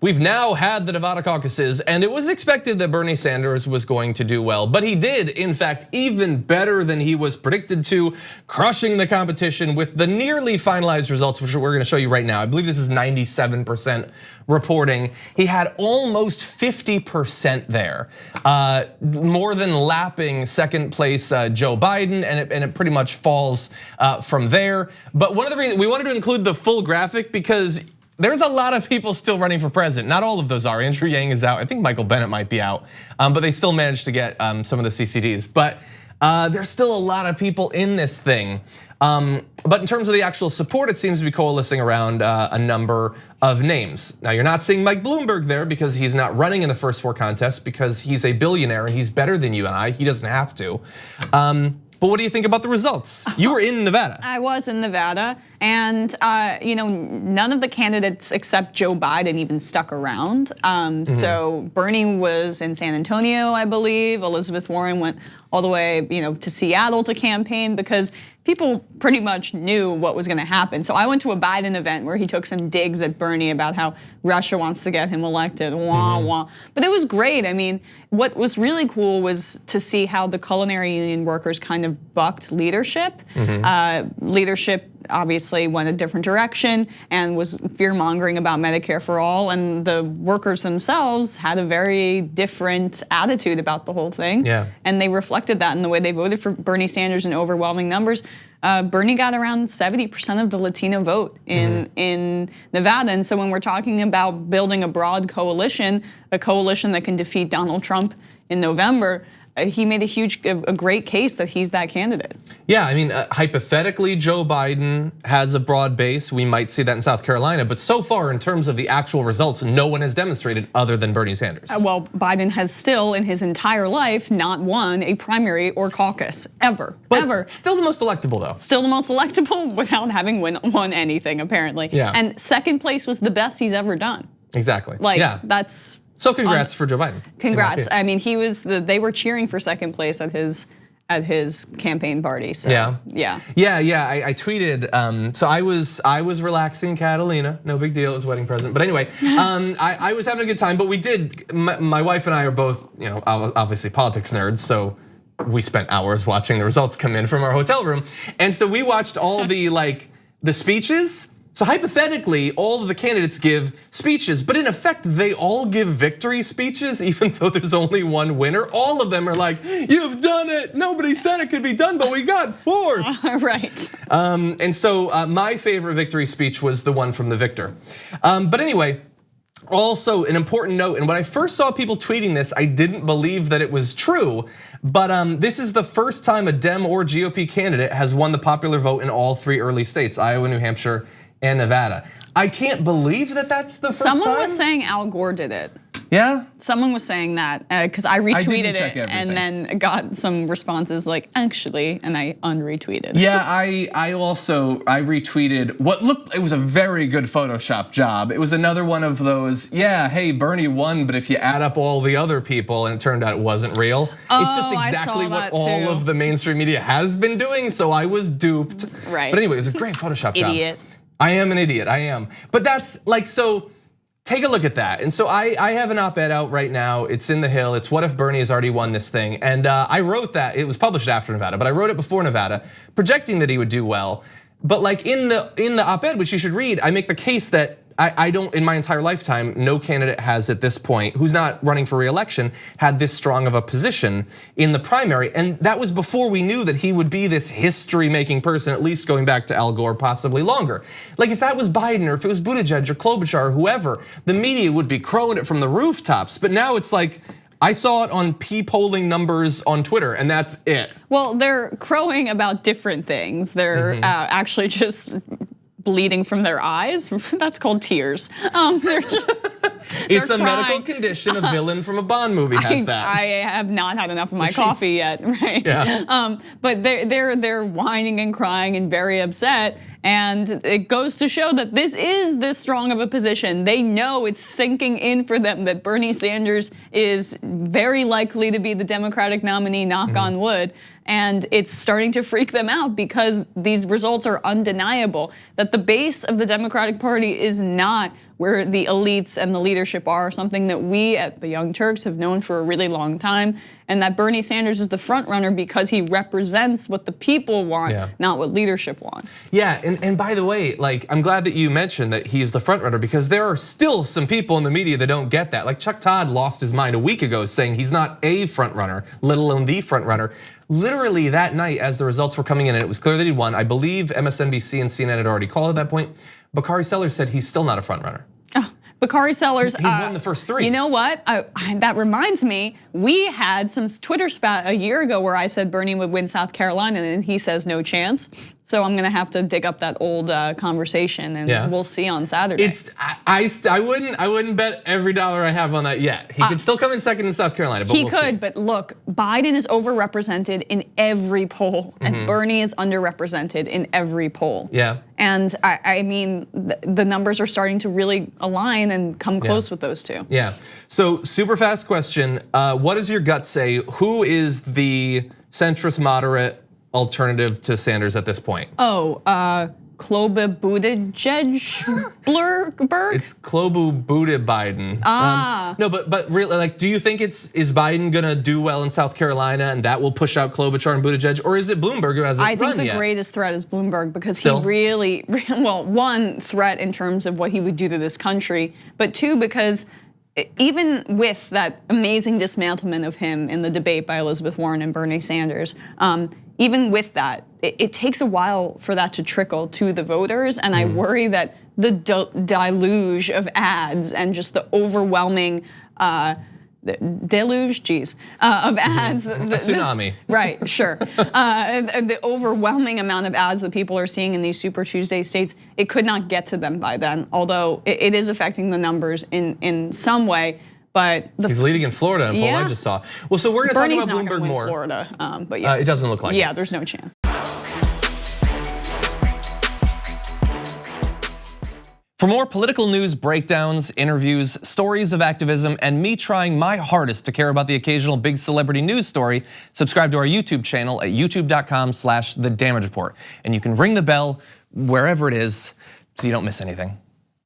We've now had the Nevada caucuses, and it was expected that Bernie Sanders was going to do well, but he did, in fact, even better than he was predicted to, crushing the competition with the nearly finalized results, which we're gonna show you right now. I believe this is 97% reporting. He had almost 50% there, more than lapping second place Joe Biden, and it pretty much falls from there. But one of the reasons we wanted to include the full graphic because there's a lot of people still running for president. Not all of those are. Andrew Yang is out. I think Michael Bennet might be out, but they still managed to get some of the CCDs. But there's still a lot of people in this thing. But in terms of the actual support, it seems to be coalescing around a number of names. Now you're not seeing Mike Bloomberg there because he's not running in the first 4 contests because he's a billionaire and he's better than you and I. He doesn't have to. But what do you think about the results? You were in Nevada. I was in Nevada, and none of the candidates except Joe Biden even stuck around. So Bernie was in San Antonio, I believe. Elizabeth Warren went all the way, to Seattle to campaign because people pretty much knew what was gonna happen. So I went to a Biden event where he took some digs at Bernie about how Russia wants to get him elected, wah, wah. But it was great. I mean, what was really cool was to see how the culinary union workers kind of bucked leadership. Leadership obviously went a different direction and was fear-mongering about Medicare for all, and the workers themselves had a very different attitude about the whole thing. Yeah. And they reflected that in the way they voted for Bernie Sanders in overwhelming numbers. Bernie got around 70% of the Latino vote in Nevada. And so when we're talking about building a broad coalition, a coalition that can defeat Donald Trump in November, he made a great case that he's that candidate. Yeah, I mean, hypothetically, Joe Biden has a broad base. We might see that in South Carolina, but so far in terms of the actual results, no one has demonstrated other than Bernie Sanders. Well, Biden has still in his entire life not won a primary or caucus, ever. Still the most electable though. Still the most electable without having won anything apparently. Yeah. And second place was the best he's ever done. Exactly, That's. So congrats for Joe Biden. Congrats. I mean, they were cheering for second place at his campaign party. So, yeah. I tweeted. So I was relaxing in Catalina. No big deal. It was a wedding present. But anyway, I was having a good time. But we did. My wife and I are both, obviously politics nerds. So we spent hours watching the results come in from our hotel room, and so we watched all the the speeches. So hypothetically, all of the candidates give speeches, but in effect, they all give victory speeches, even though there's only one winner. All of them are like, "You've done it. Nobody said it could be done, but we got 4th." Right. And so my favorite victory speech was the one from the victor. But anyway, also an important note, and when I first saw people tweeting this, I didn't believe that it was true. But this is the first time a Dem or GOP candidate has won the popular vote in all 3 early states: Iowa, New Hampshire, and Nevada. I can't believe that that's the first time. Someone was saying Al Gore did it. Yeah? Someone was saying that because I retweeted it and then got some responses like actually, and I unretweeted. Yeah, I retweeted what it was a very good Photoshop job. It was another one of those, hey, Bernie won, but if you add up all the other people, and it turned out it wasn't real. It's just exactly what all of the mainstream media has been doing, so I was duped. Right. But anyway, it was a great Photoshop job. Idiot. I am an idiot, I am. But that's so take a look at that. And so I have an op-ed out right now. It's in the Hill. It's what if Bernie has already won this thing? And I wrote that, it was published after Nevada, but I wrote it before Nevada, projecting that he would do well. But in the op-ed, which you should read, I make the case that I don't, in my entire lifetime, no candidate has at this point, who's not running for re-election, had this strong of a position in the primary. And that was before we knew that he would be this history-making person, at least going back to Al Gore, possibly longer. If that was Biden or if it was Buttigieg or Klobuchar or whoever, the media would be crowing it from the rooftops. But now it's I saw it on polling numbers on Twitter, and that's it. Well, they're crowing about different things. They're actually just bleeding from their eyes. That's called tears. It's a medical condition. A villain from a Bond movie has that. I have not had enough of my coffee yet, right? Yeah. But they're whining and crying and very upset. And it goes to show that this is this strong of a position. They know it's sinking in for them that Bernie Sanders is very likely to be the Democratic nominee, knock on wood. And it's starting to freak them out because these results are undeniable, that the base of the Democratic Party is not where the elites and the leadership are, something that we at the Young Turks have known for a really long time, and that Bernie Sanders is the front runner because he represents what the people want, not what leadership want. Yeah, and by the way, like, I'm glad that you mentioned that he's the front runner, because there are still some people in the media that don't get that. Like Chuck Todd lost his mind a week ago saying he's not a front runner, let alone the front runner. Literally that night, as the results were coming in and it was clear that he won, I believe MSNBC and CNN had already called at that point, Bakari Sellers said he's still not a front runner. Bakari Sellers, he won the first 3. You know what? That reminds me, we had some Twitter spat a year ago where I said Bernie would win South Carolina, and he says no chance. So I'm gonna have to dig up that old conversation, and we'll see on Saturday. I wouldn't bet every dollar I have on that yet. He could still come in second in South Carolina, but he could. But look, Biden is overrepresented in every poll, and Bernie is underrepresented in every poll. Yeah. And I mean, the numbers are starting to really align and come close with those two. Yeah. So super fast question: what does your gut say? Who is the centrist moderate alternative to Sanders at this point? Kloba Buttigieg Blurberg? It's Klobu Buttigieg Biden. No, but really, like, do you think is Biden gonna do well in South Carolina and that will push out Klobuchar and Buttigieg, or is it Bloomberg who hasn't run yet? I think the greatest threat is Bloomberg because he really, well, one, threat in terms of what he would do to this country, but 2, because even with that amazing dismantlement of him in the debate by Elizabeth Warren and Bernie Sanders, even with that, it takes a while for that to trickle to the voters, and I worry that the deluge of ads and just the overwhelming deluge, of ads. A tsunami. Right, sure. And the overwhelming amount of ads that people are seeing in these Super Tuesday states, it could not get to them by then, although it is affecting the numbers in some way. But he's leading in Florida in a poll I just saw. Well, so we're gonna talk about Bloomberg more. Florida, but yeah, it doesn't look like it. Yeah, there's no chance. For more political news breakdowns, interviews, stories of activism, and me trying my hardest to care about the occasional big celebrity news story, subscribe to our YouTube channel at youtube.com/The Damage Report. And you can ring the bell wherever it is so you don't miss anything.